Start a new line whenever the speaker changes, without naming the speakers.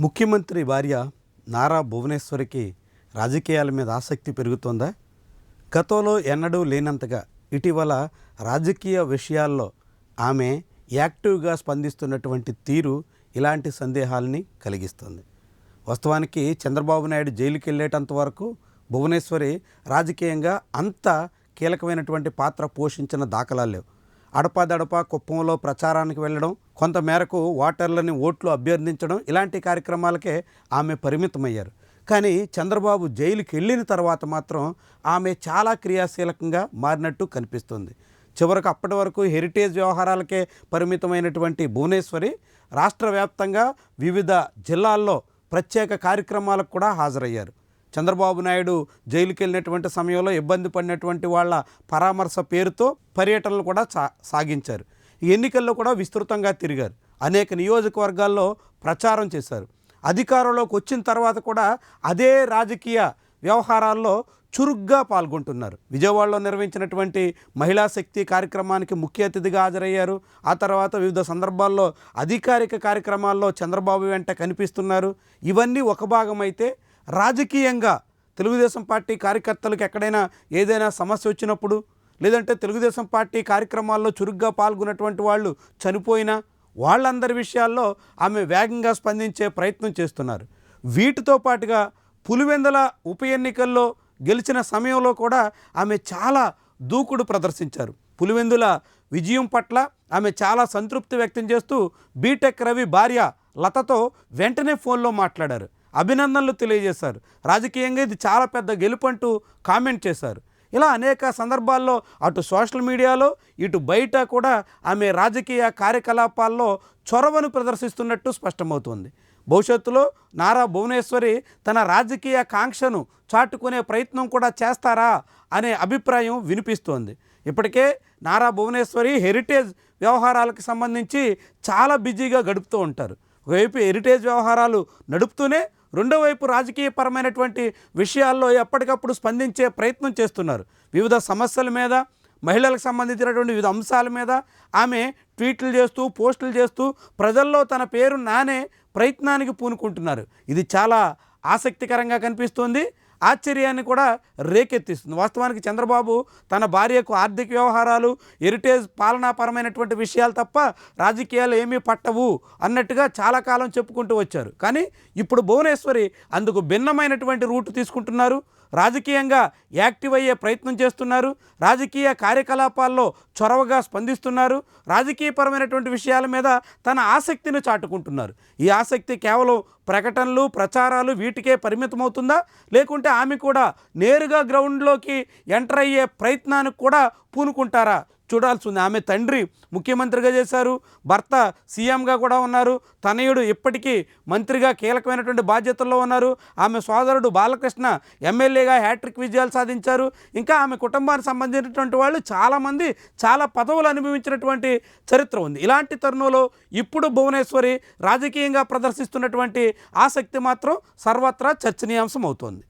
ముఖ్యమంత్రి భార్య నారా భువనేశ్వరికి రాజకీయాల మీద ఆసక్తి పెరుగుతోందా? గతంలో ఎన్నడూ లేనంతగా ఇటీవల రాజకీయ విషయాల్లో ఆమె యాక్టివ్గా స్పందిస్తున్నటువంటి తీరు ఇలాంటి సందేహాలని కలిగిస్తుంది. వాస్తవానికి చంద్రబాబు నాయుడు జైలుకి వెళ్ళేటంత వరకు భువనేశ్వరి రాజకీయంగా అంత కీలకమైనటువంటి పాత్ర పోషించిన దాఖలాలు లేవు. అడపాదడపా కుప్పంలో ప్రచారానికి వెళ్ళడం, కొంతమేరకు ఓటర్లని ఓట్లు అభ్యర్థించడం, ఇలాంటి కార్యక్రమాలకే ఆమె పరిమితమయ్యారు. కానీ చంద్రబాబు జైలుకి వెళ్ళిన తర్వాత మాత్రం ఆమె చాలా క్రియాశీలకంగా మారినట్టు కనిపిస్తుంది. చివరకు అప్పటి వరకు హెరిటేజ్ వ్యవహారాలకే పరిమితమైనటువంటి భువనేశ్వరి రాష్ట్ర వ్యాప్తంగా వివిధ జిల్లాల్లో ప్రత్యేక కార్యక్రమాలకు కూడా హాజరయ్యారు. చంద్రబాబు నాయుడు జైలుకి వెళ్ళినటువంటి సమయంలో ఇబ్బంది పడినటువంటి వాళ్ళ పరామర్శ పేరుతో పర్యటనలు కూడా సాగించారు. ఈ ఎన్నికల్లో కూడా విస్తృతంగా తిరిగారు. అనేక నియోజకవర్గాల్లో ప్రచారం చేశారు. అధికారంలోకి వచ్చిన తర్వాత కూడా అదే రాజకీయ వ్యవహారాల్లో చురుగ్గా పాల్గొంటున్నారు. విజయవాడలో నిర్వహించినటువంటి మహిళా శక్తి కార్యక్రమానికి ముఖ్య అతిథిగా హాజరయ్యారు. ఆ తర్వాత వివిధ సందర్భాల్లో అధికారిక కార్యక్రమాల్లో చంద్రబాబు వెంట కనిపిస్తున్నారు. ఇవన్నీ ఒక భాగమైతే రాజకీయంగా తెలుగుదేశం పార్టీ కార్యకర్తలకు ఎక్కడైనా ఏదైనా సమస్య వచ్చినప్పుడు, లేదంటే తెలుగుదేశం పార్టీ కార్యక్రమాల్లో చురుగ్గా పాల్గొన్నటువంటి వాళ్ళు చనిపోయినా వాళ్ళందరి విషయాల్లో ఆమె వేగంగా స్పందించే ప్రయత్నం చేస్తున్నారు. వీటితో పాటుగా పులివెందుల ఉప ఎన్నికల్లో గెలిచిన సమయంలో కూడా ఆమె చాలా దూకుడు ప్రదర్శించారు. పులివెందుల విజయం పట్ల ఆమె చాలా సంతృప్తి వ్యక్తం చేస్తూ బీటెక్ రవి భార్య లతతో వెంటనే ఫోన్లో మాట్లాడారు. అభినందనలు తెలియజేశారు. రాజకీయంగా ఇది చాలా పెద్ద గెలుపు అంటూ కామెంట్ చేశారు. ఇలా అనేక సందర్భాల్లో అటు సోషల్ మీడియాలో ఇటు బయట కూడా ఆమె రాజకీయ కార్యకలాపాల్లో చొరవను ప్రదర్శిస్తున్నట్టు స్పష్టమవుతోంది. భవిష్యత్తులో నారా భువనేశ్వరి తన రాజకీయ కాంక్షను చాటుకునే ప్రయత్నం కూడా చేస్తారా అనే అభిప్రాయం వినిపిస్తోంది. ఇప్పటికే నారా భువనేశ్వరి హెరిటేజ్ వ్యవహారాలకు సంబంధించి చాలా బిజీగా గడుపుతూ ఉంటారు. ఒకవైపు హెరిటేజ్ వ్యవహారాలు నడుపుతూనే రెండో వైపు రాజకీయపరమైనటువంటి విషయాల్లో ఎప్పటికప్పుడు స్పందించే ప్రయత్నం చేస్తున్నారు. వివిధ సమస్యల మీద, మహిళలకు సంబంధించినటువంటి వివిధ అంశాల మీద ఆమె ట్వీట్లు చేస్తూ, పోస్టులు చేస్తూ ప్రజల్లో తన పేరు నానే ప్రయత్నానికి పూనుకుంటున్నారు. ఇది చాలా ఆసక్తికరంగా కనిపిస్తుంది, ఆశ్చర్యాన్ని కూడా రేకెత్తిస్తుంది. వాస్తవానికి చంద్రబాబు తన భార్యకు ఆర్థిక వ్యవహారాలు, హెరిటేజ్ పాలనాపరమైనటువంటి విషయాలు తప్ప రాజకీయాలు ఏమీ పట్టవు అన్నట్టుగా చాలా కాలం చెప్పుకుంటూ వచ్చారు. కానీ ఇప్పుడు భువనేశ్వరి అందుకు భిన్నమైనటువంటి రూటు తీసుకుంటున్నారు. రాజకీయంగా యాక్టివ్ అయ్యే ప్రయత్నం చేస్తున్నారు. రాజకీయ కార్యకలాపాల్లో చొరవగా స్పందిస్తున్నారు. రాజకీయపరమైనటువంటి విషయాల మీద తన ఆసక్తిని చాటుకుంటున్నారు. ఈ ఆసక్తి కేవలం ప్రకటనలు, ప్రచారాలు వీటికే పరిమితమవుతుందా, లేకుంటే ఆమె కూడా నేరుగా గ్రౌండ్లోకి ఎంటర్ అయ్యే ప్రయత్నానికి కూడా పూనుకుంటారా చూడాల్సి ఉంది. ఆమె తండ్రి ముఖ్యమంత్రిగా చేశారు, భర్త సీఎంగా కూడా ఉన్నారు, తనయుడు ఇప్పటికీ మంత్రిగా కీలకమైనటువంటి బాధ్యతల్లో ఉన్నారు, ఆమె సోదరుడు బాలకృష్ణ ఎమ్మెల్యేగా హ్యాట్రిక్ విజయాలు సాధించారు. ఇంకా ఆమె కుటుంబానికి సంబంధించినటువంటి వాళ్ళు చాలామంది చాలా పదవులు అనుభవించినటువంటి చరిత్ర ఉంది. ఇలాంటి తరుణంలో ఇప్పుడు భువనేశ్వరి రాజకీయంగా ప్రదర్శిస్తున్నటువంటి ఆసక్తి మాత్రం సర్వత్రా చర్చనీయాంశం అవుతోంది.